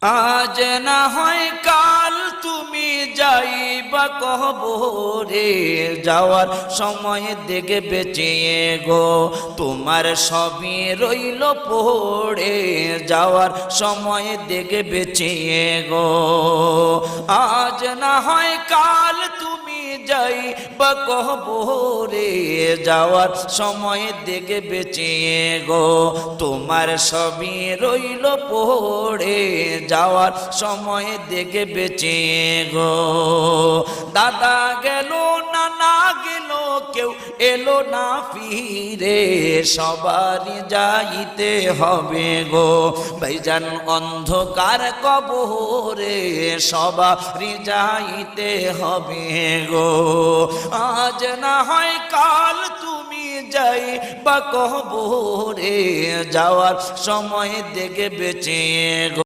আজ না হয় কাল তুমি যাইবা কবরে, যাওয়ার সময় দেখে বেঁচিয়ে গো তোমার সবই রইল পড়ে, যাওয়ার সময় দেখে বেঁচিয়ে গো। আজ না হয় কাল তুমি যাইবা কবরে, যাওয়ার সময় দেখে বেঁচিয়ে গো তোমার সবই রইল পড়ে, যাওয়ার সময় দেখে বেঁচিয়ে গো। দাদা গেল নানা গেল কেউ এলো না ফিরে, সবারই যাইতে হবে গো ভাইজান অন্ধকার কবরে, সবারই যাইতে হবে গো। আজ না হয় কাল তুমি যাইবা কবরে, যাওয়ার সময় দেখে বেঁচিয়ে গো।